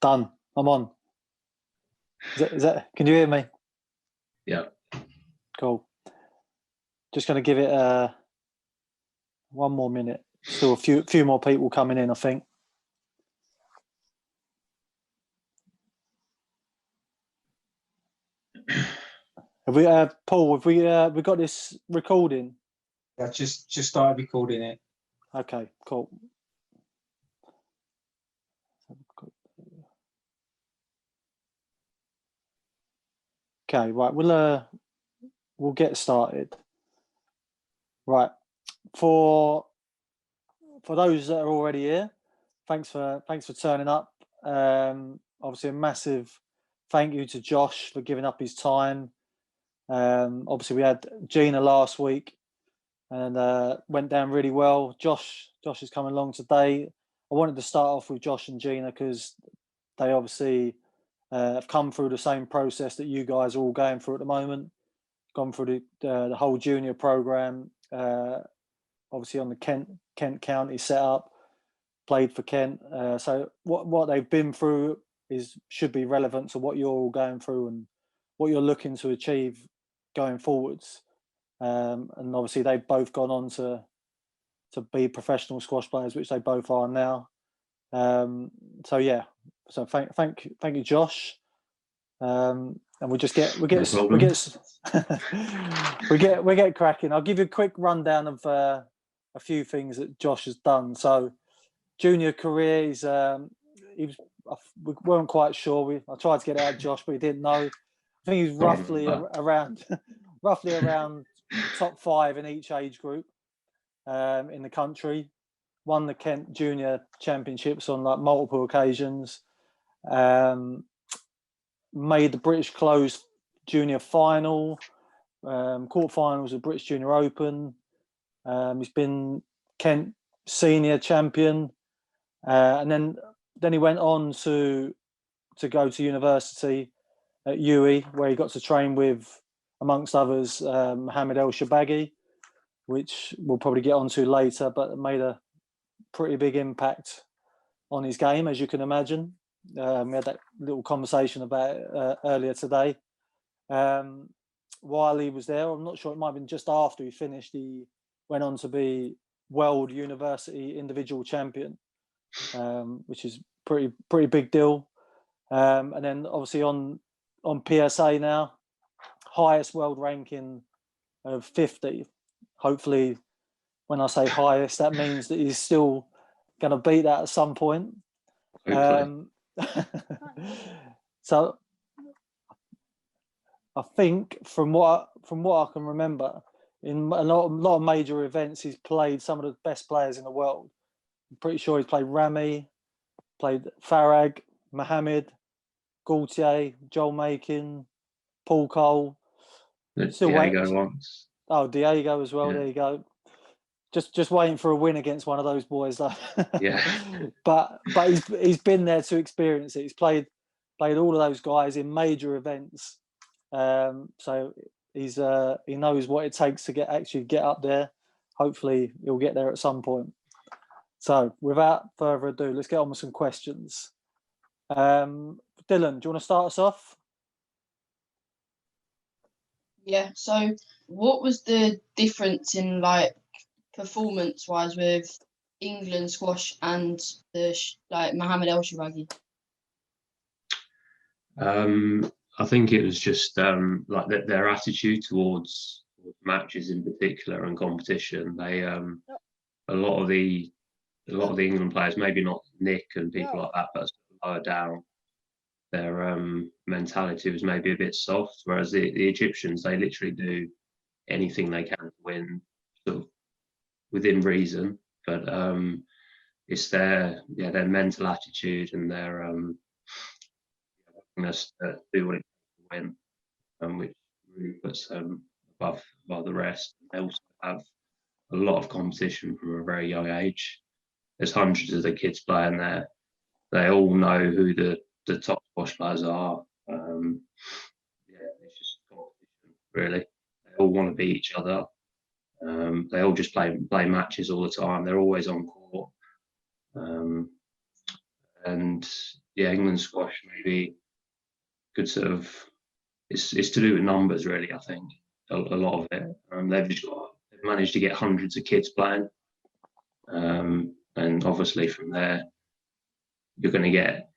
Done. I'm on. Can you hear me? Yeah. Cool. Just going to give it one more minute. Still a few more people coming in, I think. Have we, Paul? Have we got this recording? Yeah, just started recording it. Okay, cool. Okay, right. We'll get started. Right. For those that are already here, thanks for turning up. Obviously, a massive thank you to Josh for giving up his time. Obviously, we had Gina last week, and went down really well. Josh is coming along today. I wanted to start off with Josh and Gina because they obviously have come through the same process that you guys are all going through at the moment. Gone through the whole junior program. Obviously on the Kent County setup, played for Kent. So what they've been through should be relevant to what you're all going through and what you're looking to achieve going forwards. And obviously they've both gone on to be professional squash players, which they both are now. So yeah, so thank you, Josh. And we get cracking. I'll give you a quick rundown of a few things that Josh has done. So junior career, we weren't quite sure. I tried to get it out of Josh, but he didn't know. I think he's roughly around top 5 in each age group in the country. Won the Kent Junior Championships on like multiple occasions. Made the British Closed Junior Final, quarterfinals of British Junior Open. He's been Kent Senior Champion, and then he went on to go to university at UE, where he got to train with, amongst others, Mohammed El Shabaghi, which we'll probably get onto later, but it made a pretty big impact on his game, as you can imagine. We had that little conversation about it earlier today. While he was there, I'm not sure, it might have been just after he finished, he went on to be World University Individual Champion, which is pretty big deal. And then obviously on PSA now, highest world ranking of 50. Hopefully, when I say highest, that means that he's still going to beat that at some point. So I think from what I can remember, in a lot of major events, he's played some of the best players in the world. I'm pretty sure he's played Rami, played Farag, Mohammed, Gaultier, Joel Makin, Paul Cole. Diego once. Oh, Diego as well. Yeah. There you go. Just waiting for a win against one of those boys, though. Yeah. but he's been there to experience it. He's played all of those guys in major events. So he knows what it takes to get up there. Hopefully he'll get there at some point. So without further ado, let's get on with some questions. Dylan, do you want to start us off? Yeah. So what was the difference in like performance-wise with England squash and the Mohammed El Shabaghi? I think it was just like their attitude towards matches in particular and competition. They a lot of the England players, maybe not Nick and people like that, but lower down, their mentality was maybe a bit soft. Whereas the Egyptians, they literally do anything they can to win, sort of within reason. But it's their mental attitude and their willingness to do what it takes to win, which really puts them above the rest. They also have a lot of competition from a very young age. There's hundreds of the kids playing there. They all know who the top squash players are. It's just competition, really. They all want to beat each other. They all just play matches all the time. They're always on court. and yeah, England squash maybe could sort of it's to do with numbers really. I think a lot of it. They've managed to get hundreds of kids playing, and obviously from there you're going to get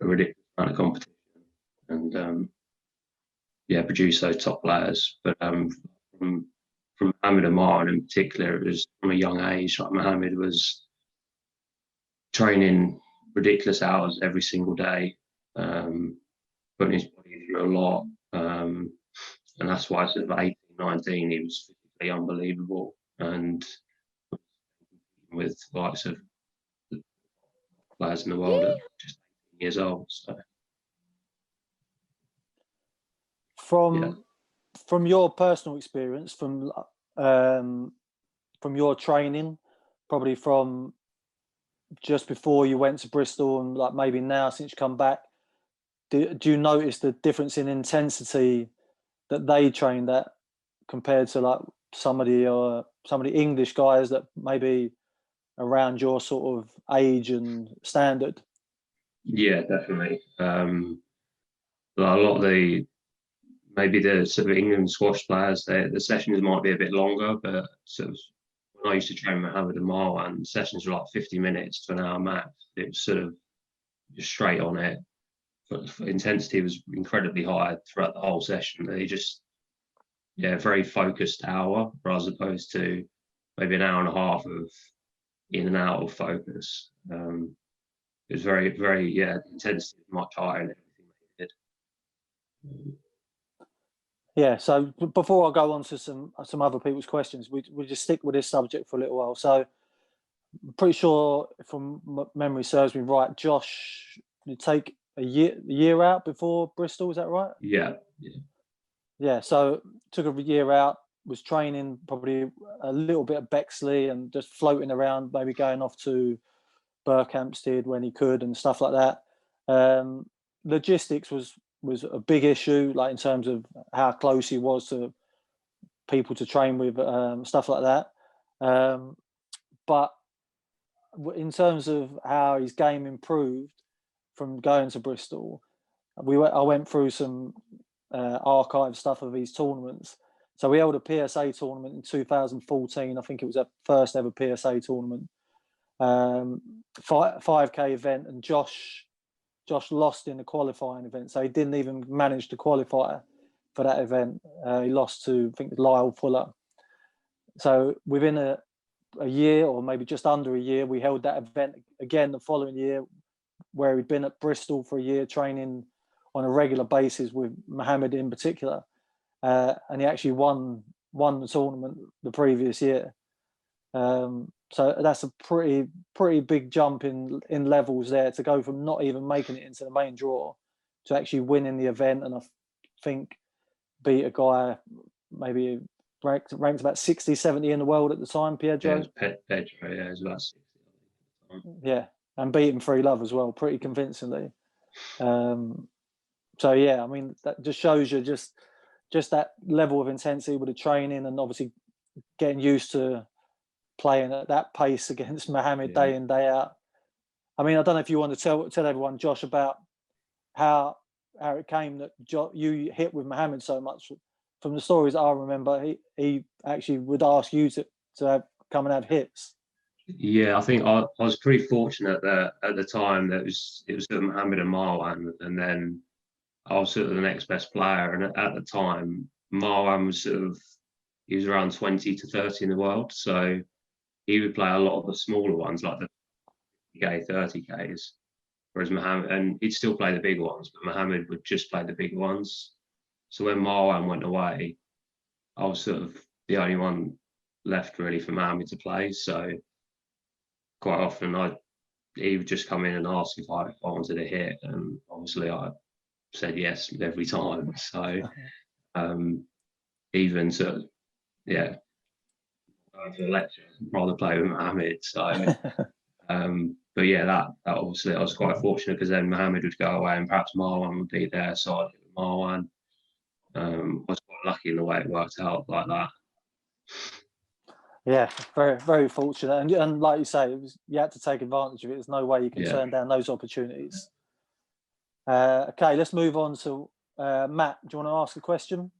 a ridiculous amount of competition and yeah, produce those top players. But from Mohammed and Martin in particular, it was from a young age. Like Mohammed was training ridiculous hours every single day, putting his body through a lot. And that's why sort of 18, 19, he was physically unbelievable and with the likes of the players in the world at just 18 years old. So from your personal experience, from your training, probably from just before you went to Bristol and like maybe now since you come back, do you notice the difference in intensity that they trained at compared to like some of the English guys that maybe around your sort of age and standard? yeah, definitely. A lot of maybe the sort of England squash players, the sessions might be a bit longer, but sort of when I used to train with Mohammed and Marwan, the sessions were like 50 minutes to an hour max. It was sort of just straight on it. But intensity was incredibly high throughout the whole session. They just, yeah, very focused hour, as opposed to maybe an hour and a half of in and out of focus. It was very, very, yeah, intensity was much higher in everything they did. Yeah, so before I go on to some other people's questions, we just stick with this subject for a little while. So I'm pretty sure, from memory serves me right, Josh, you take a year out before Bristol, is that right? Yeah. Yeah, so took a year out, was training probably a little bit of Bexley and just floating around, maybe going off to Berkhamsted when he could and stuff like that. Logistics was a big issue, like in terms of how close he was to people to train with, stuff like that. But in terms of how his game improved from going to Bristol, I went through some archive stuff of his tournaments. So we held a PSA tournament in 2014. I think it was our first ever PSA tournament, 5K event, and Josh lost in the qualifying event, so he didn't even manage to qualify for that event. He lost to, I think, Lyle Fuller. So within a year, or maybe just under a year, we held that event again the following year, where he'd been at Bristol for a year training on a regular basis with Mohammed in particular, and he actually won the tournament the previous year. So that's a pretty big jump in levels there, to go from not even making it into the main draw to actually winning the event. And I think beat a guy maybe ranked about 60, 70 in the world at the time, Pedro. Yeah, Pedro, yeah, it was about 60. Yeah, and beat him 3-love as well, pretty convincingly. So yeah, I mean, that just shows you just that level of intensity with the training, and obviously getting used to playing at that pace against Mohammed day in, day out. I mean, I don't know if you want to tell everyone, Josh, about how it came that you hit with Mohammed so much. From the stories I remember, he actually would ask you to come and have hits. Yeah, I think I was pretty fortunate that at the time that it was sort of Mohammed and Marwan, and then I was sort of the next best player. And at the time, Marwan was he was around 20 to 30 in the world, so he would play a lot of the smaller ones, like the 50K, 30Ks, whereas Mohammed, and he'd still play the big ones, but Mohammed would just play the big ones. So when Marwan went away, I was sort of the only one left really for Mohammed to play. So quite often he would just come in and ask if I wanted a hit, and obviously I said yes every time. So even sort of, yeah, going to the lecture, I'd rather play with Mohammed. So but yeah, that obviously I was quite fortunate, because then Mohammed would go away and perhaps Marwan would be there, so I'd hit with Marwan. I was quite lucky in the way it worked out like that. Yeah, very, very fortunate. And like you say, you had to take advantage of it. There's no way you can Yeah. turn down those opportunities. Okay, let's move on to Matt. Do you want to ask a question?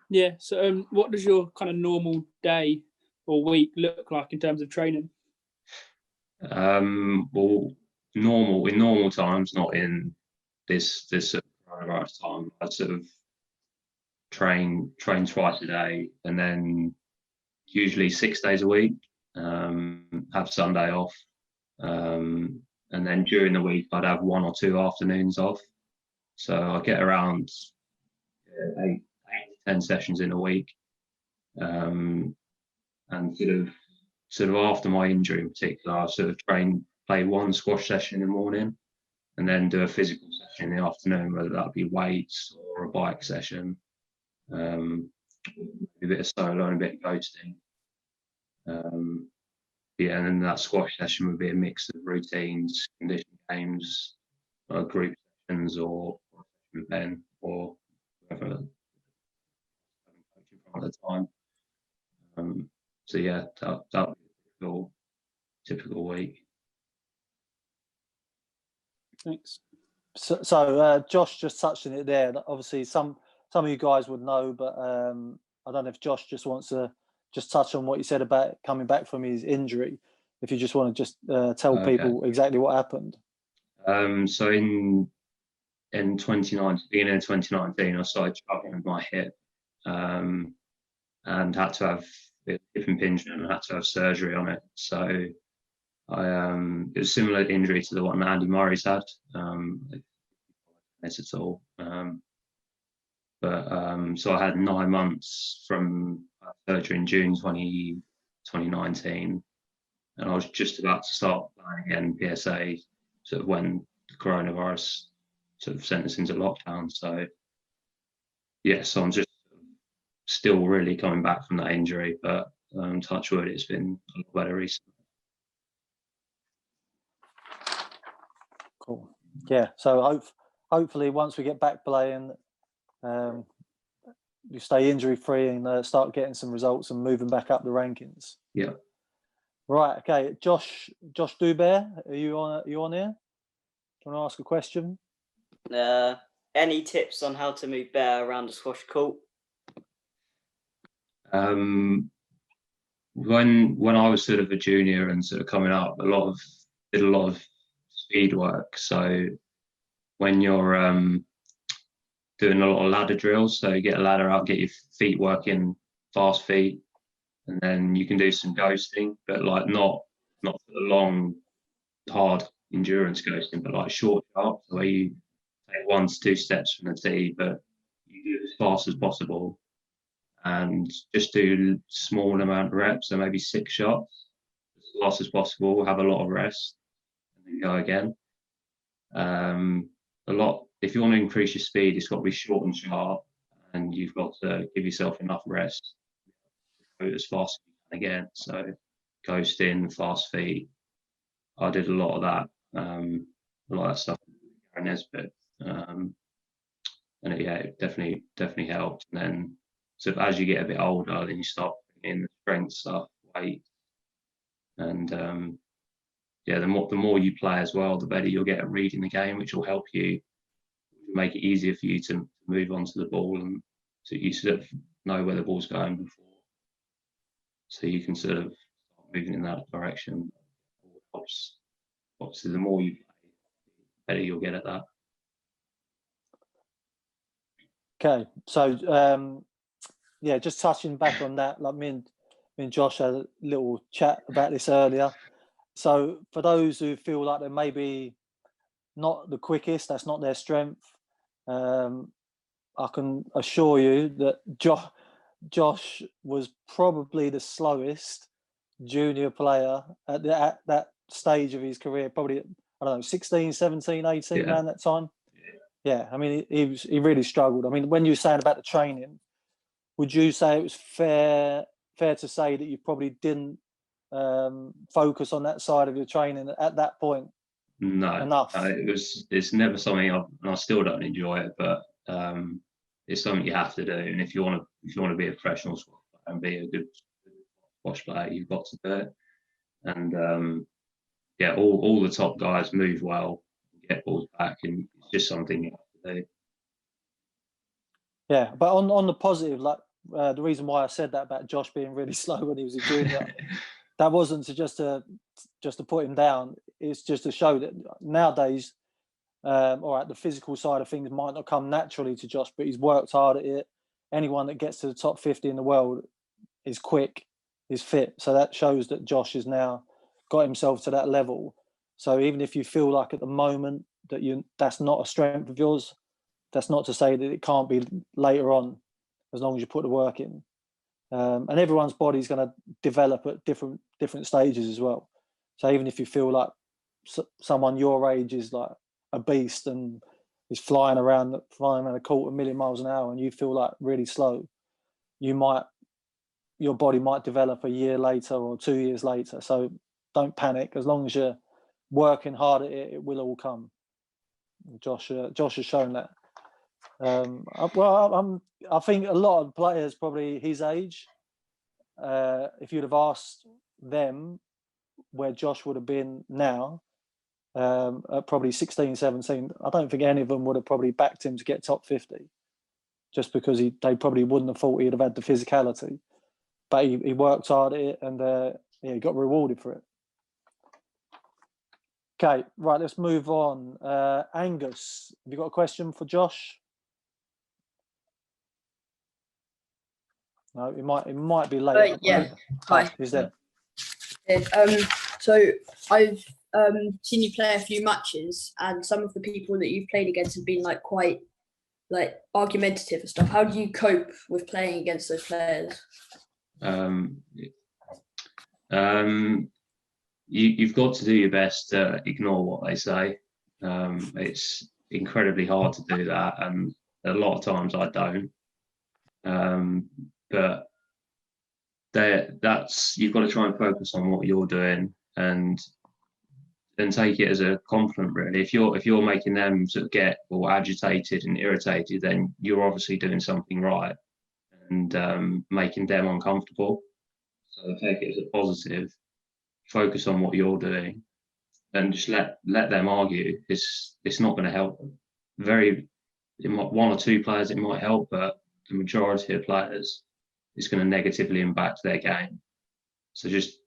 Yeah. So, what does your kind of normal day or week look like in terms of training? Well, in normal times, not in this sort of coronavirus time, I sort of train twice a day, and then usually 6 days a week. Have Sunday off, and then during the week I'd have 1 or 2 afternoons off. So I get around 8 to 10 sessions in a week, and sort of after my injury in particular, I sort of play 1 squash session in the morning, and then do a physical session in the afternoon, whether that be weights or a bike session, a bit of solo and a bit of ghosting. Yeah, and then that squash session would be a mix of routines, condition games, group sessions, or with Ben or whoever at the time. So yeah, that would be a typical week. Thanks. So Josh just touched on it there. Obviously, some of you guys would know, but I don't know if Josh just wants to just touch on what you said about coming back from his injury. If you just want to just tell people exactly what happened. So in 2019, beginning of 2019, I started struggling with my hip, and had to have hip impingement and had to have surgery on it. So it was a similar injury to the one that Andy Murray's had. This at all. So I had 9 months from surgery in June 2019, and I was just about to start playing again PSA, sort of when the coronavirus sort of sent us into lockdown. So yeah, so I'm just still really coming back from that injury, but touch wood, it's been a lot better recently. Cool. Yeah. So hopefully once we get back playing, you stay injury free and start getting some results and moving back up the rankings. Yeah. Right. Okay. Josh Dubert, are you on here? Do you want to ask a question? Any tips on how to move better around the squash court? When I was sort of a junior and sort of coming up, did a lot of speed work. So when you're doing a lot of ladder drills, so you get a ladder out, get your feet working, fast feet, and then you can do some ghosting, but like not the long, hard endurance ghosting, but like short sharp, where you take 1 to 2 steps from the tee, but you do it as fast as possible, and just do small amount of reps, so maybe 6 shots, as fast as possible, have a lot of rest, and then go again. If you want to increase your speed, it's got to be short and sharp, and you've got to give yourself enough rest to go as fast as you can again. So ghosting, fast feet. I did a lot of that. A lot of that stuff with Nesbitt. And it definitely helped. And then so as you get a bit older, then you start putting in the strength stuff, weight, and the more you play as well, the better you'll get at reading the game, which will help you, make it easier for you to move on to the ball, and so you sort of know where the ball's going before, so you can sort of start moving in that direction. Obviously, the more you play, the better you'll get at that. Okay, so just touching back on that, like me and Josh had a little chat about this earlier. So for those who feel like they're maybe not the quickest, that's not their strength, I can assure you that Josh was probably the slowest junior player at that stage of his career, probably, I don't know, 16, 17, 18 around that time. Yeah, I mean, he really struggled. I mean, when you were saying about the training, would you say it was fair to say that you probably didn't focus on that side of your training at that point? No, enough. It's never something I still don't enjoy it, but it's something you have to do. And if you want to if you want to be a professional squash player and be a good squash player, you've got to do it. And yeah, all the top guys move well, get balls back, and it's just something you have to do. Yeah, but on the positive, like the reason why I said that about Josh being really slow when he was a junior, that wasn't just to put him down. It's just to show that nowadays, all right, the physical side of things might not come naturally to Josh, but he's worked hard at it. Anyone that gets to the top 50 in the world is quick, is fit. So that shows that Josh has now got himself to that level. So even if you feel like at the moment that that's not a strength of yours, that's not to say that it can't be later on, as long as you put the work in. And everyone's body's going to develop at different stages as well. So even if you feel like someone your age is like a beast and is flying around a court 1,000,000 miles an hour, and you feel like really slow, your body might develop a year later or 2 years later. So don't panic. As long as you're working hard at it, it will all come. Josh has shown that. I think a lot of players probably his age, if you'd have asked them where Josh would have been now, at probably 16, 17, I don't think any of them would have probably backed him to get top 50, just because they probably wouldn't have thought he'd have had the physicality. But he worked hard at it, and he got rewarded for it. Okay, right, let's move on. Angus, have you got a question for Josh? No, it might be later. Yeah. Hi. Is there? So I've seen you play a few matches, and some of the people that you've played against have been like quite like argumentative and stuff. How do you cope with playing against those players? You've got to do your best to ignore what they say. It's incredibly hard to do that, and a lot of times I don't. But you've got to try and focus on what you're doing, and then take it as a compliment. Really, if you're making them sort of get all agitated and irritated, then you're obviously doing something right, and making them uncomfortable. So take it as a positive. Focus on what you're doing, and just let them argue. It's not going to help them. One or two players it might help, but the majority of players, it's going to negatively impact their game. So just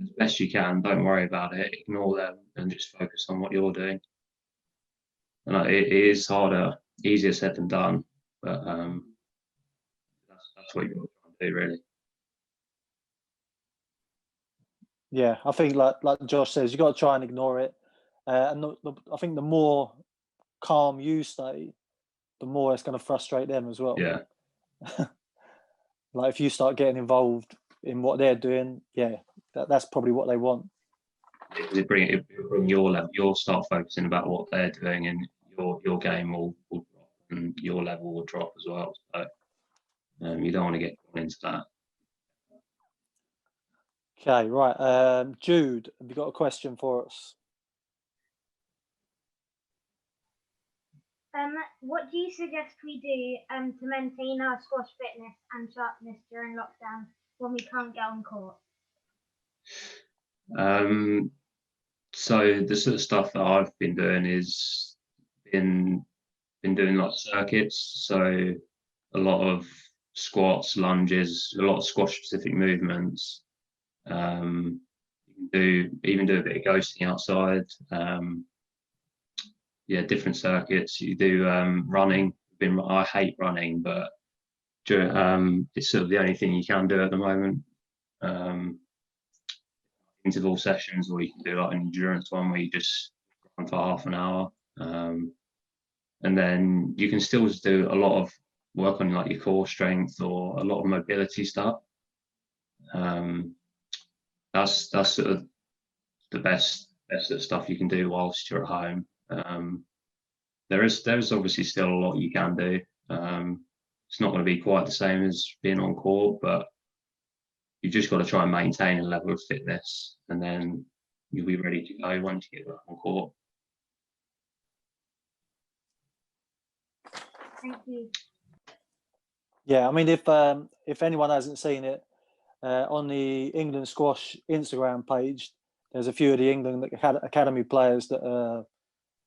as best you can, don't worry about it, ignore them, and just focus on what you're doing. And it is easier said than done, but that's what you're trying to do, really. Yeah, I think like Josh says, you've got to try and ignore it. And I think the more calm you stay, the more it's going to frustrate them as well. Yeah. Like if you start getting involved in what they're doing, yeah, that's probably what they want. It bring your level. You'll start focusing about what they're doing, and your game will drop, and your level will drop as well. So you don't want to get into that. Okay, right. Jude, have you got a question for us? What do you suggest we do to maintain our squash fitness and sharpness during lockdown when we can't get on court? So the sort of stuff that I've been doing is been doing like circuits. So a lot of squats, lunges, a lot of squash specific movements. You can even do a bit of ghosting outside. Yeah, different circuits. You do running. I hate running, but it's sort of the only thing you can do at the moment. Interval sessions, or you can do like an endurance one where you just run for half an hour. And then you can still just do a lot of work on like your core strength or a lot of mobility stuff. That's sort of the best sort of stuff you can do whilst you're at home. There's obviously still a lot you can do. It's not going to be quite the same as being on court, but you've just got to try and maintain a level of fitness, and then you'll be ready to go once you get back on court. Thank you. Yeah, I mean, if anyone hasn't seen it, on the England Squash Instagram page, there's a few of the England academy players that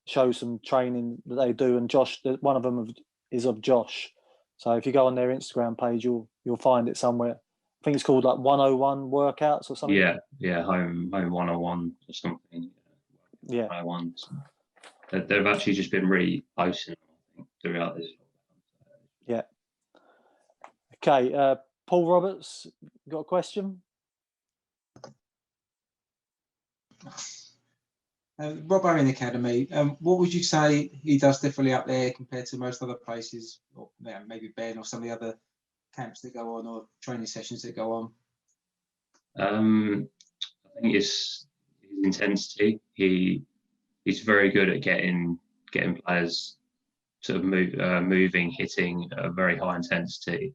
show some training that they do, and Josh, one of them is of Josh. So if you go on their Instagram page, you'll find it somewhere. I think it's called like 101 workouts or something. Yeah, home 101 or something. Yeah. 101s. They've actually just been really posting, I think, throughout this. Yeah. Okay, Paul Roberts, you got a question? Rob Owen Academy, what would you say he does differently up there compared to most other places, or maybe Ben or some of the other camps that go on or training sessions that go on? I think his intensity. He's very good at getting players sort of moving, hitting at a very high intensity.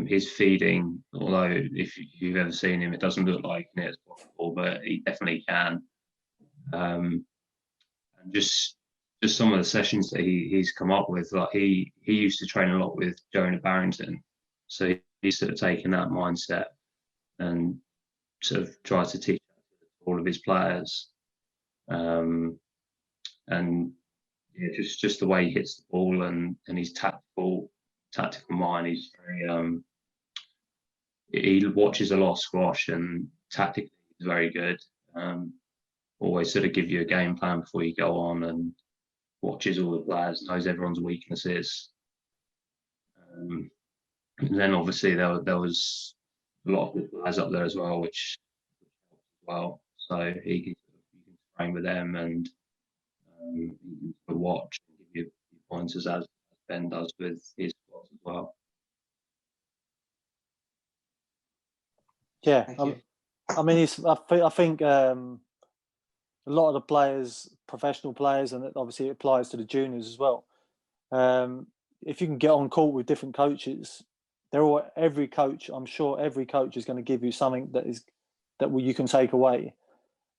His feeding, although if you've ever seen him, it doesn't look like it as possible, but he definitely can. And just some of the sessions that he's come up with, like he used to train a lot with Jonah Barrington, so he's sort of taken that mindset and sort of tried to teach all of his players. And yeah, just the way he hits the ball and his tactical mind. He's very he watches a lot of squash and tactically he's very good. Always sort of give you a game plan before you go on and watches all the players, knows everyone's weaknesses. And then obviously there was a lot of good players up there as well, which well, so he can train with them and he can watch and give you pointers as Ben does with his squads as well. Yeah, Thank you. I mean, I think a lot of the players, professional players, and obviously it applies to the juniors as well. If you can get on court with different coaches, every coach. I'm sure every coach is going to give you something that you can take away.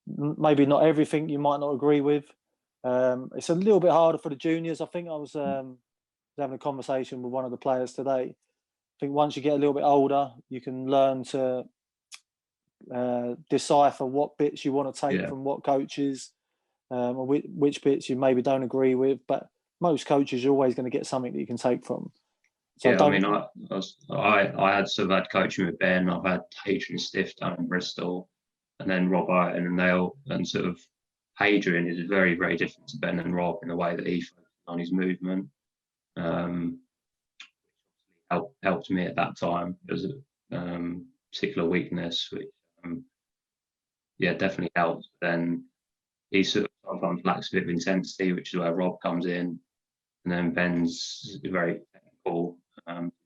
Maybe not everything you might not agree with. It's a little bit harder for the juniors. I think I was having a conversation with one of the players today. I think once you get a little bit older, you can learn to decipher what bits you want to take from what coaches, or which bits you maybe don't agree with. But most coaches, you're always going to get something that you can take from. So yeah, I mean, I had sort of had coaching with Ben. I've had Hadrian Stiff down in Bristol, and then Rob Iron and Nail, and sort of Hadrian is very, very different to Ben and Rob in the way that he focuses on his movement. Helped me at that time. It was a particular weakness, which definitely helped. But then he sort of sometimes lacks a bit of intensity, which is where Rob comes in, and then Ben's very technical,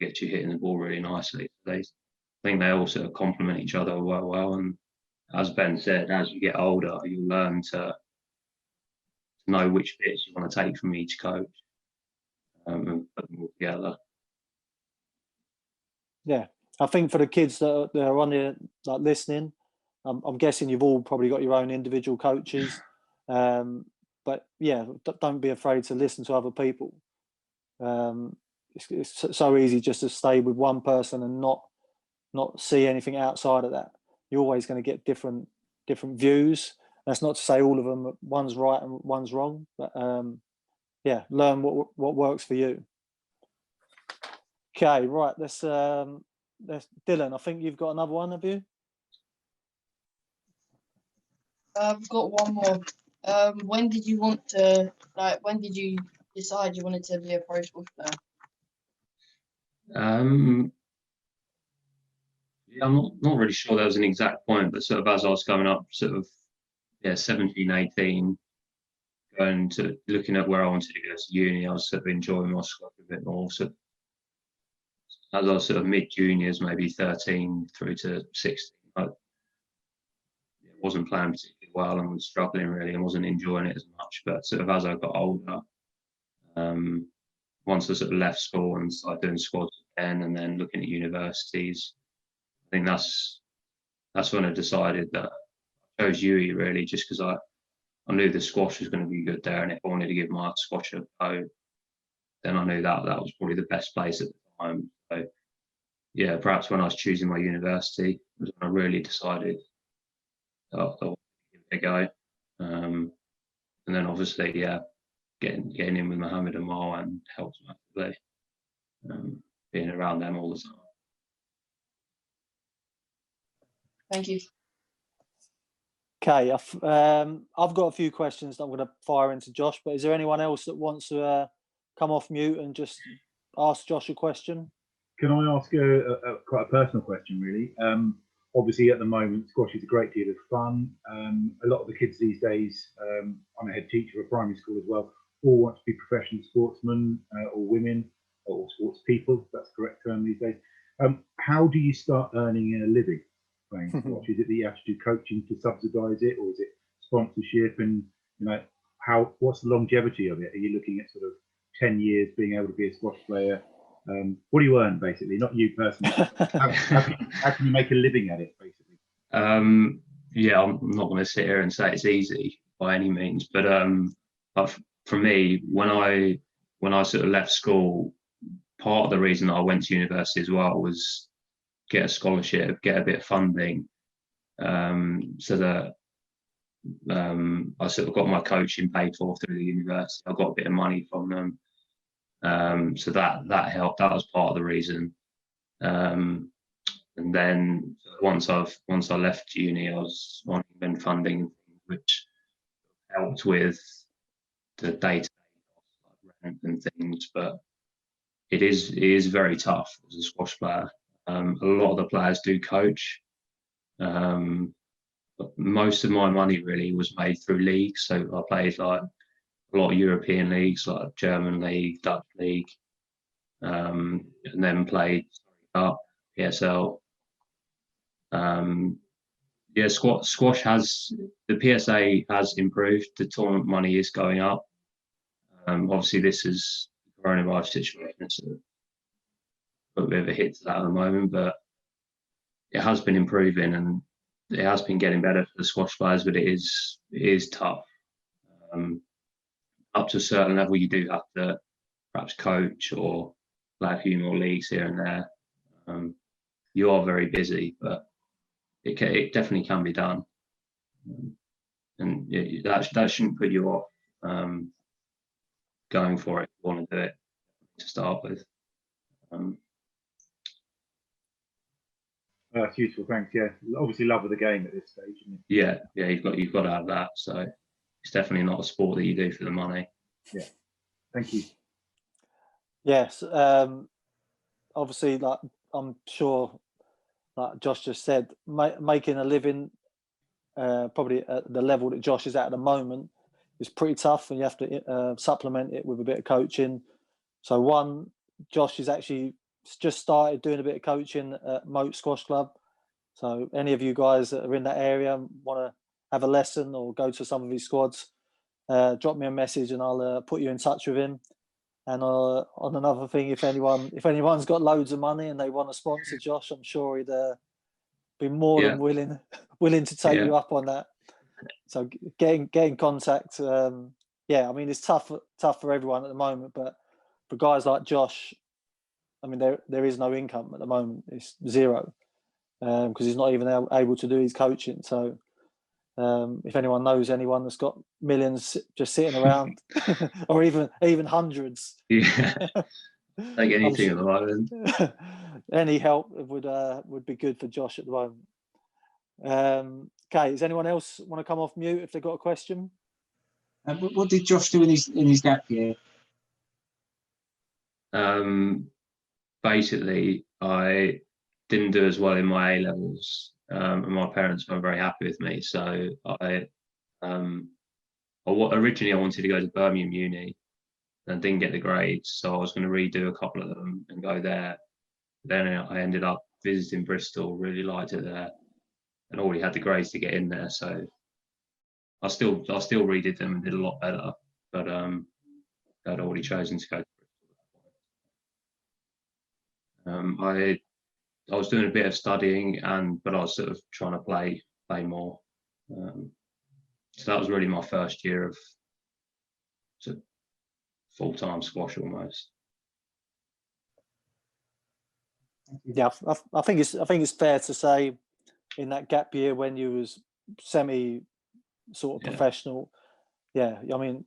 gets you hitting the ball really nicely. So I think they all sort of complement each other well. And as Ben said, as you get older, you learn to know which bits you want to take from each coach and put them all together. Yeah, I think for the kids that are on there, like listening, I'm guessing you've all probably got your own individual coaches, but yeah, don't be afraid to listen to other people. It's so easy just to stay with one person and not see anything outside of that. You're always going to get different views. That's not to say all of them, one's right and one's wrong, but yeah, learn what works for you. Okay, right. Let's Dylan. I think you've got another one, have you? I've got one more. When did you want to when did you decide you wanted to be a pro squash player? I'm not really sure there was an exact point, but sort of as I was coming up, 17, 18, going to looking at where I wanted to go to uni, I was sort of enjoying my squash a bit more. So as I was sort of mid-juniors, maybe 13 through to 16, I wasn't playing particularly well and was struggling really and wasn't enjoying it as much. But sort of as I got older, once I sort of left school and started doing squads again and then looking at universities, I think that's when I decided that I chose UE really just because I knew the squash was going to be good there, and if I wanted to give my squash a go, then I knew that was probably the best place at the time. So yeah, perhaps when I was choosing my university was when I really decided I wanted to give it a go. And then obviously, yeah, getting in with Mohammed and Marwan helped massively. Being around them all the time. Thank you. Okay, I've got a few questions that I'm going to fire into Josh, but is there anyone else that wants to come off mute and just ask Josh a question? Can I ask quite a personal question, really? Obviously, at the moment, squash is a great deal of fun. A lot of the kids these days, I'm a head teacher of a primary school as well, all want to be professional sportsmen or women or sports people, if that's the correct term these days. How do you start earning a living playing squash? Is it that you have to do coaching to subsidise it, or is it sponsorship? And what's the longevity of it? Are you looking at sort of 10 years being able to be a squash player? What do you earn, basically? Not you personally. How can you make a living at it, basically? Yeah, I'm not going to sit here and say it's easy by any means, but for me, when I sort of left school, part of the reason that I went to university as well was get a scholarship, get a bit of funding, so that I sort of got my coaching paid for through the university. I got a bit of money from them, so that helped. That was part of the reason. And then once I left uni, I was on event funding, which helped with the day-to-day rent and things. But it is very tough as a squash player. A lot of the players do coach. But most of my money really was made through leagues. So I played like a lot of European leagues, like German league, Dutch league, and then played up PSL. Yeah, squash the PSA has improved. The tournament money is going up. Obviously, this is the coronavirus situation. It's a bit of a hit to that at the moment, but it has been improving and it has been getting better for the squash players. But it is tough. Up to a certain level, you do have to perhaps coach or play a few more leagues here and there. You are very busy, but it definitely can be done, and that shouldn't put you off going for it if you want to do it to start with. That's useful, thanks. Yeah, obviously love of the game at this stage. Isn't it? Yeah, you've got to have that. So it's definitely not a sport that you do for the money. Yeah, thank you. Yes, obviously, like I'm sure, like Josh just said, making a living, probably at the level that Josh is at the moment, is pretty tough, and you have to supplement it with a bit of coaching. So Josh is actually just started doing a bit of coaching at Moat Squash Club. So any of you guys that are in that area want to have a lesson or go to some of his squads, drop me a message and I'll put you in touch with him. And on another thing, if anyone's got loads of money and they want to sponsor Josh, I'm sure he'd be more than willing to take you up on that. So get in contact. Yeah, I mean it's tough for everyone at the moment, but for guys like Josh, I mean there is no income at the moment. It's zero because he's not even able to do his coaching. So if anyone knows anyone that's got millions just sitting around, or even hundreds, yeah, like anything at the moment. Any help would be good for Josh at the moment. Okay, does anyone else want to come off mute if they've got a question? What did Josh do in his gap year? Basically, I didn't do as well in my A levels, and my parents weren't very happy with me. So originally I wanted to go to Birmingham Uni, and didn't get the grades, so I was going to redo a couple of them and go there. Then I ended up visiting Bristol, really liked it there, and already had the grades to get in there. So I still redid them and did a lot better, but I'd already chosen to go to Bristol. I was doing a bit of studying, but I was sort of trying to play more. So that was really my first year of sort of full-time squash almost. Yeah, I think it's fair to say in that gap year when you was semi sort of Yeah. professional. Yeah, I mean,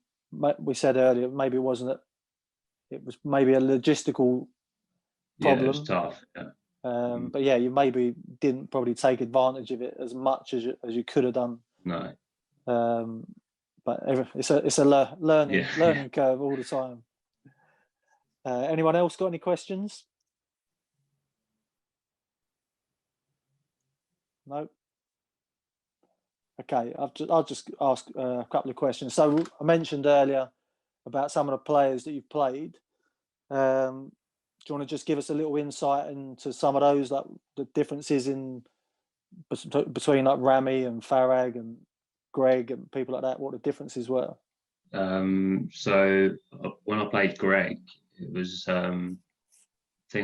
we said earlier maybe it wasn't. It was maybe a logistical problem. Yeah, it was tough. Yeah. But yeah, you maybe didn't probably take advantage of it as much as you could have done. No. But it's a learning curve all the time. Anyone else got any questions? No. Okay, I'll just ask a couple of questions. So I mentioned earlier about some of the players that you've played. Do you want to just give us a little insight into some of those, like the differences between like Rami and Farag and Greg and people like that? What the differences were? So when I played Greg, it was thing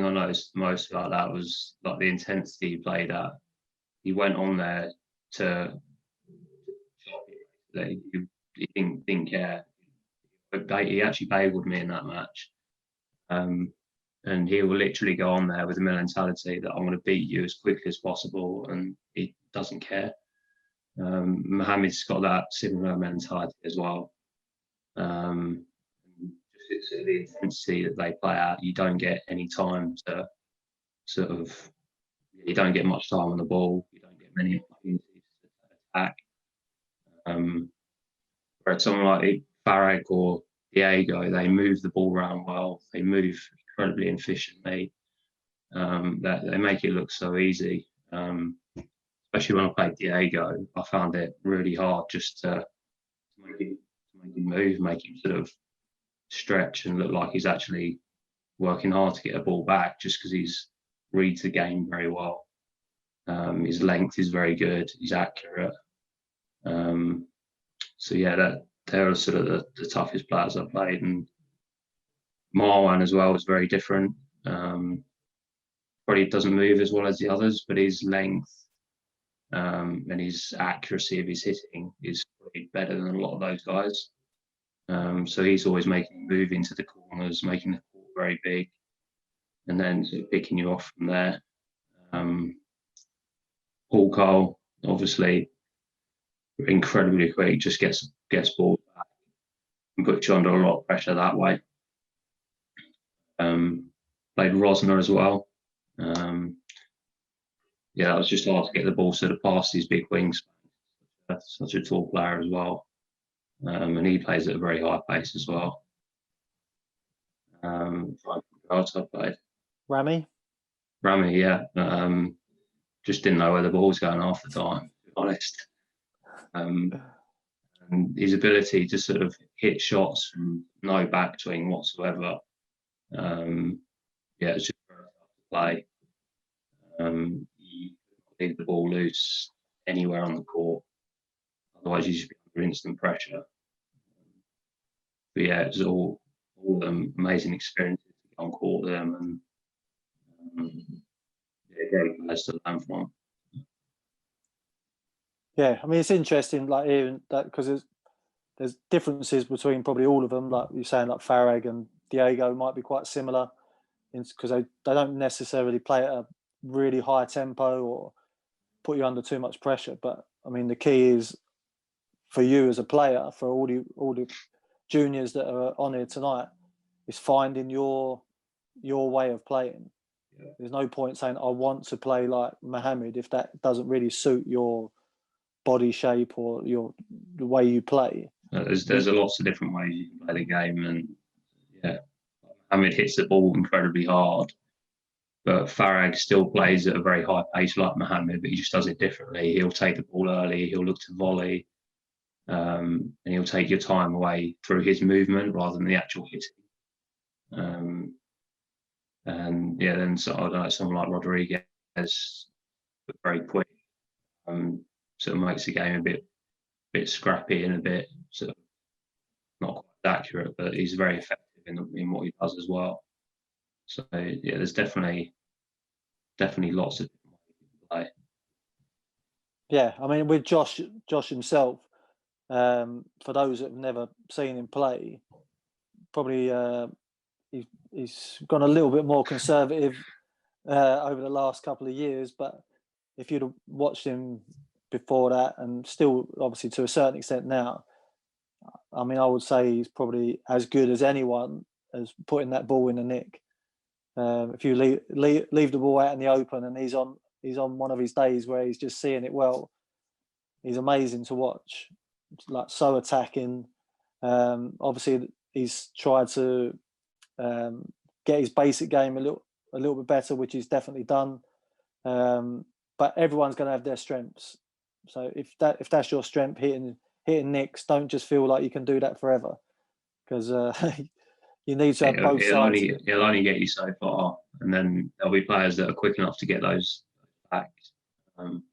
I noticed most about that was like the intensity he played at. He went on there to he didn't care. But he actually bageled me in that match. And he will literally go on there with the mentality that I'm going to beat you as quickly as possible, and he doesn't care. Mohammed's got that similar mentality as well. Just the intensity that they play at, you don't get any time to you don't get much time on the ball, you don't get many opportunities to attack. Whereas someone like Farag or Diego, they move the ball around well, they move incredibly efficiently. That they make it look so easy. Especially when I played Diego, I found it really hard just to make him move, make him sort of stretch and look like he's actually working hard to get a ball back, just because he's reads the game very well. His length is very good. He's accurate. So yeah, they're sort of the toughest players I've played. And Marwan as well is very different. Probably doesn't move as well as the others, but his length and his accuracy of his hitting is probably better than a lot of those guys. So he's always making a move into the corners, making the court very big, and then sort of picking you off from there. Paul Cole, obviously, incredibly quick, just gets balls back and puts you under a lot of pressure that way. Played Rosner as well. Yeah, it was just hard to get the ball sort of past his big wings. That's such a tall player as well. And he plays at a very high pace as well. Else I played. Rami, yeah. Just didn't know where the ball was going half the time, to be honest. And his ability to sort of hit shots from no backswing whatsoever. Yeah, it's just very tough to play. You leave the ball loose anywhere on the court. Otherwise, you should be under instant pressure. But yeah, it was all of them amazing experiences to get on court with them, and great guys to learn from. Yeah, I mean it's interesting, like even that because there's differences between probably all of them. Like you're saying, like Farag and Diego might be quite similar, because they don't necessarily play at a really high tempo or put you under too much pressure. But I mean, the key is for you as a player, for all the juniors that are on here tonight, is finding your way of playing. Yeah. There's no point saying I want to play like Mohammed if that doesn't really suit your body shape or the way you play. There's lots of different ways you can play the game, and yeah, Mohammed hits the ball incredibly hard, but Farag still plays at a very high pace like Mohammed, but he just does it differently. He'll take the ball early, he'll look to volley, and he'll take your time away through his movement rather than the actual hitting. And yeah, then I don't know, someone like Rodriguez, very quick, sort of makes the game a bit scrappy and a bit sort of not quite accurate, but he's very effective in what he does as well. So yeah, there's definitely lots of different ways you can play. Yeah, I mean with Josh himself, for those that have never seen him play, probably he's gone a little bit more conservative over the last couple of years. But if you'd have watched him before that, and still obviously to a certain extent now, I mean, I would say he's probably as good as anyone as putting that ball in the nick. If you leave the ball out in the open and he's on one of his days where he's just seeing it well, he's amazing to watch. Like, so attacking. Obviously, he's tried to get his basic game a little bit better, which he's definitely done. But everyone's going to have their strengths. So if that's your strength, hitting nicks, don't just feel like you can do that forever, because you need to have both sides. It'll only get you so far, and then there'll be players that are quick enough to get those back. And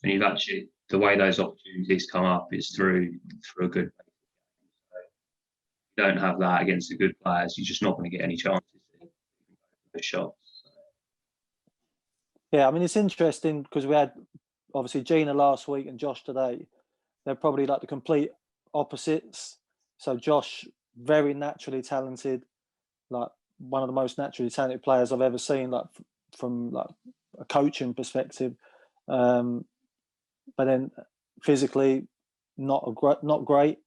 you've actually, the way those opportunities come up is through a good. So if you don't have that against the good players, you're just not going to get any chances for shots. Yeah, I mean, it's interesting because we had obviously Gina last week and Josh today. They're probably like the complete opposites. So Josh, very naturally talented, like one of the most naturally talented players I've ever seen, like from like a coaching perspective. But then physically not great.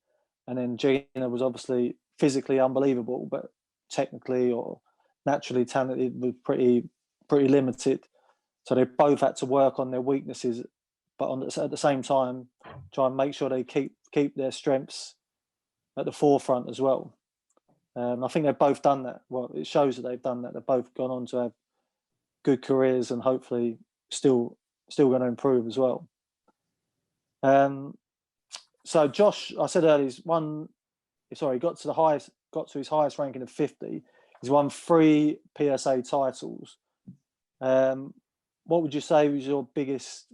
And then Gina was obviously physically unbelievable, but technically or naturally talented was pretty limited. So they both had to work on their weaknesses, but at the same time, try and make sure they keep their strengths at the forefront as well. I think they've both done that. Well, it shows that they've done that. They've both gone on to have good careers and hopefully still going to improve as well. So Josh, I said earlier, got to his highest ranking of 50. He's won 3 PSA titles. What would you say was your biggest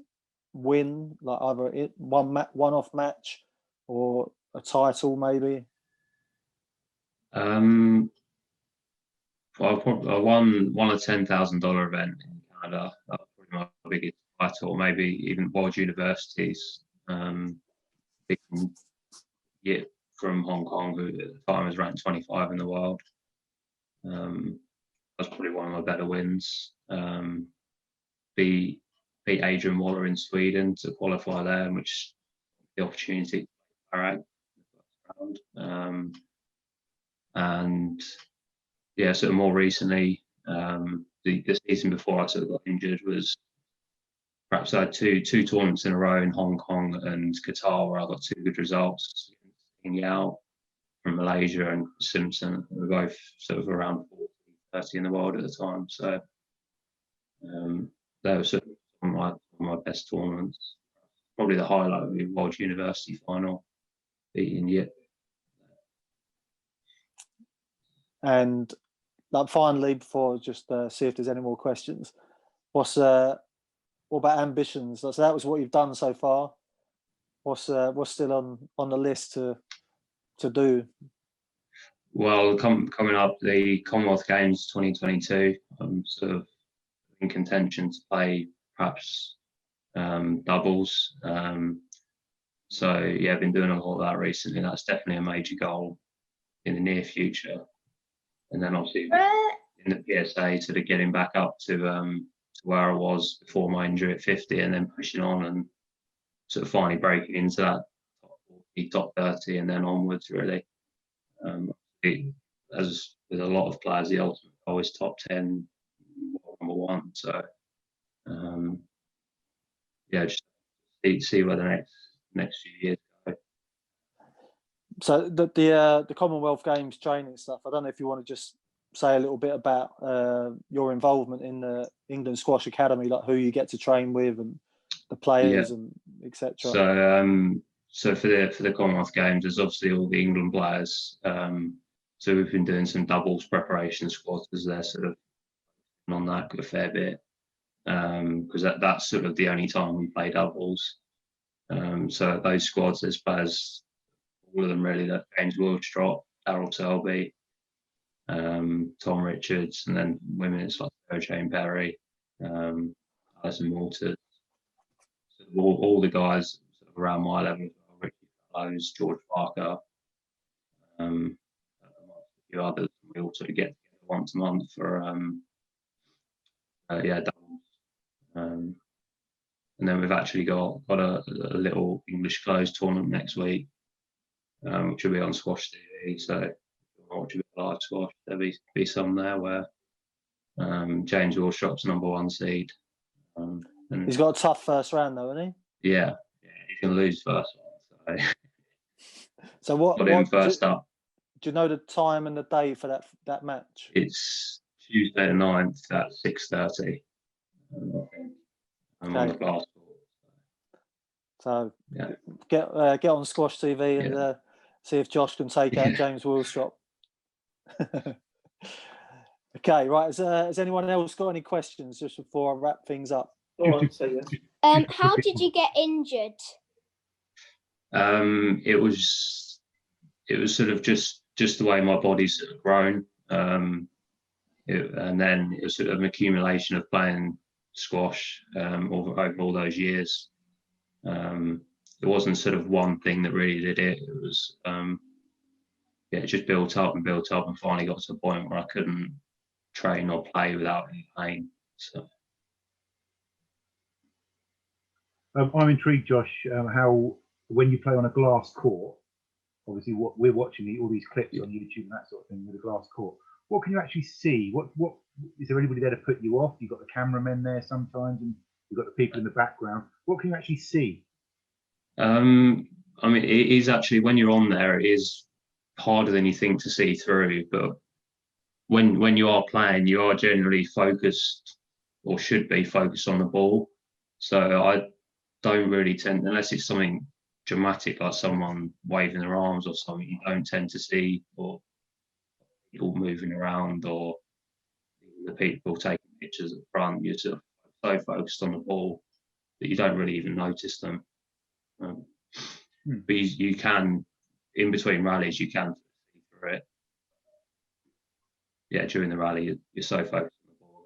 win? Like either one-off match or a title, maybe? I won a $10,000 event in Canada. That was probably my biggest title. Maybe even World Universities. From Hong Kong, who at the time was ranked 25 in the world. That's probably one of my better wins. Beat Adrian Waller in Sweden to qualify there, which the opportunity to play in the first round. And yeah, sort of more recently, the season before I sort of got injured was perhaps I had two tournaments in a row in Hong Kong and Qatar where I got 2 good results. Yao from Malaysia and Simpson, we were both sort of around 40-30 in the world at the time. So they were sort of one of my best tournaments. Probably the highlight of the World University final, beating Yip. And like finally, before just see if there's any more questions, what about ambitions? So that was what you've done so far. What's still on the list to do? Well, coming up, the Commonwealth Games 2022, I'm sort of in contention to play perhaps doubles. So yeah, I've been doing a lot of that recently. That's definitely a major goal in the near future. And then obviously in the PSA, sort of getting back up to where I was before my injury at 50, and then pushing on and sort of finally breaking into that top 30 and then onwards, really. As with a lot of players, the ultimate goal is top 10, number 1. So yeah, just see where the next few years go. So the Commonwealth Games training stuff, I don't know if you want to just say a little bit about your involvement in the England Squash Academy, like who you get to train with and the players and etc. So for the Commonwealth Games, there's obviously all the England players. So we've been doing some doubles preparation squads because they're sort of on that a fair bit, because that's sort of the only time we play doubles. So those squads, there's players, all of them really, that James Wilstrop, Darryl Selby, Tom Richards, and then women it's like Sarah Jane Perry, Alison Walters. So all the guys sort of around my level, Ricky Fellows, George Parker, a few others. We all sort of get together once a month for doubles. And then we've actually got a little English closed tournament next week, which will be on Squash TV. So if you want to watch a bit of live squash, there'll be some there where James Willshrop's #1 seed. And He's got a tough first round though, hasn't he? Yeah, he's going to lose first one. So what? Got him first up. Do you know the time and the day for that match? It's Tuesday the 9th at 6:30. I'm on the glass court. So yeah, get on Squash TV and see if Josh can take out James Willstrop. Okay, right. Has anyone else got any questions just before I wrap things up? How did you get injured? It was sort of just the way my body's sort of grown, and then it was sort of an accumulation of playing squash over all those years. It wasn't sort of one thing that really did it. It was it just built up and finally got to a point where I couldn't train or play without any pain. So I'm intrigued, Josh, how when you play on a glass court, obviously what we're watching all these clips on YouTube and that sort of thing with a glass court, what can you actually see? What is there anybody there to put you off? You've got the cameramen there sometimes, and you've got the people in the background. What can you actually see? I mean, it is actually, when you're on there, it is harder than you think to see through. But when you are playing, you are generally focused, or should be focused, on the ball. So I don't really tend, unless it's something dramatic like someone waving their arms or something, you don't tend to see or people moving around or the people taking pictures at the front. You're sort of so focused on the ball that you don't really even notice them. But you can, in between rallies, you can see through it. Yeah, during the rally, you're so focused on the ball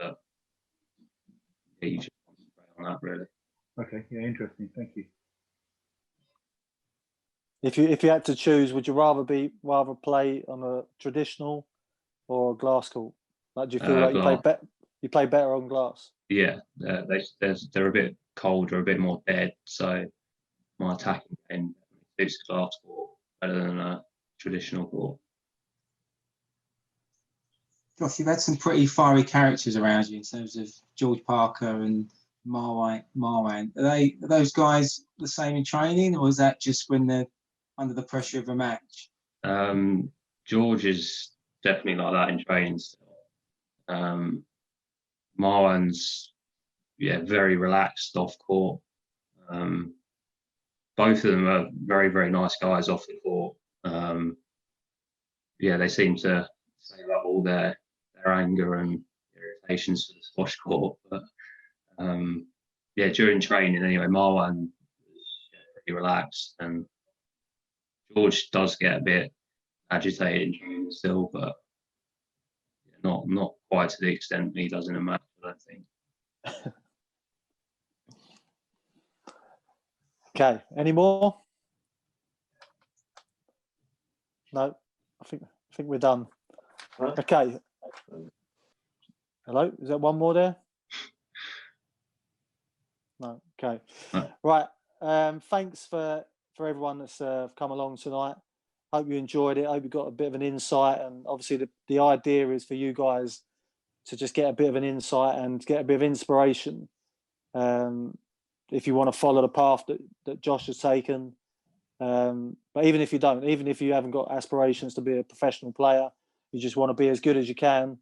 that you just concentrate on that, really. Okay, yeah, interesting. Thank you. If you had to choose, would you rather play on a traditional or a glass court? Like, do you feel like you play better on glass? Yeah, they're a bit colder, a bit more dead. So my attacking game suits the glass court better than a traditional court. Josh, you've had some pretty fiery characters around you in terms of George Parker and Marwan. Are those guys the same in training, or is that just when they're under the pressure of a match? George is definitely like that in training still. Marwan's very relaxed off court. Both of them are very, very nice guys off the court. They seem to save up all their anger and irritations to the squash court. But during training anyway, Marwan was pretty relaxed, and George does get a bit agitated in training still, but not quite to the extent he does in a match, I don't think. Okay, any more? No, I think we're done. Okay. Hello, is there one more there? No. Okay. No. Right. Thanks for everyone that's come along tonight. Hope you enjoyed it. Hope you got a bit of an insight, and obviously the idea is for you guys to just get a bit of an insight and get a bit of inspiration. If you want to follow the path that Josh has taken, but even if you don't, even if you haven't got aspirations to be a professional player, you just want to be as good as you can,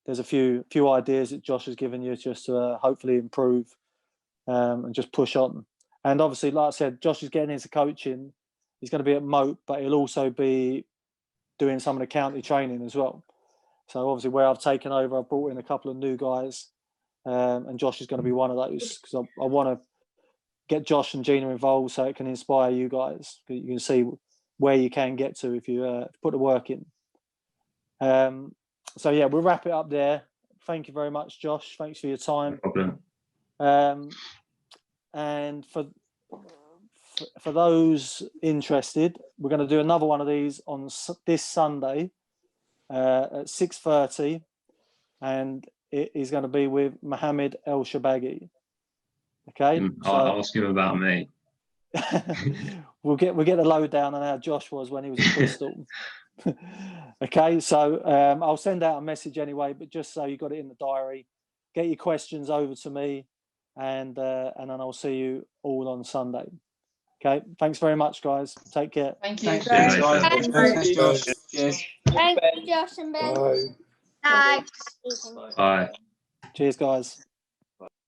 there's a few ideas that Josh has given you just to hopefully improve and just push on. And obviously, like I said, Josh is getting into coaching. He's going to be at Moat, but he'll also be doing some of the county training as well. So obviously, where I've taken over, I've brought in a couple of new guys, and Josh is going to be one of those, because I want to get Josh and Gina involved so it can inspire you guys. You can see where you can get to if you put the work in. So yeah, we'll wrap it up there. Thank you very much, Josh. Thanks for your time. No problem. And for those interested, we're going to do another one of these on this Sunday at 6:30 and it is going to be with Mohammed El Shabagi. Okay, I'll ask him about me. we'll get the lowdown on how Josh was when he was at Bristol. Okay, so I'll send out a message anyway, but just so you got it in the diary, get your questions over to me, and then I'll see you all on Sunday. Okay, thanks very much, guys. Take care. Thank you. Thanks, Thanks, guys. Josh. Thanks, Josh. Cheers. Thank you, Josh and Ben. Bye. Bye. Bye. Cheers, guys.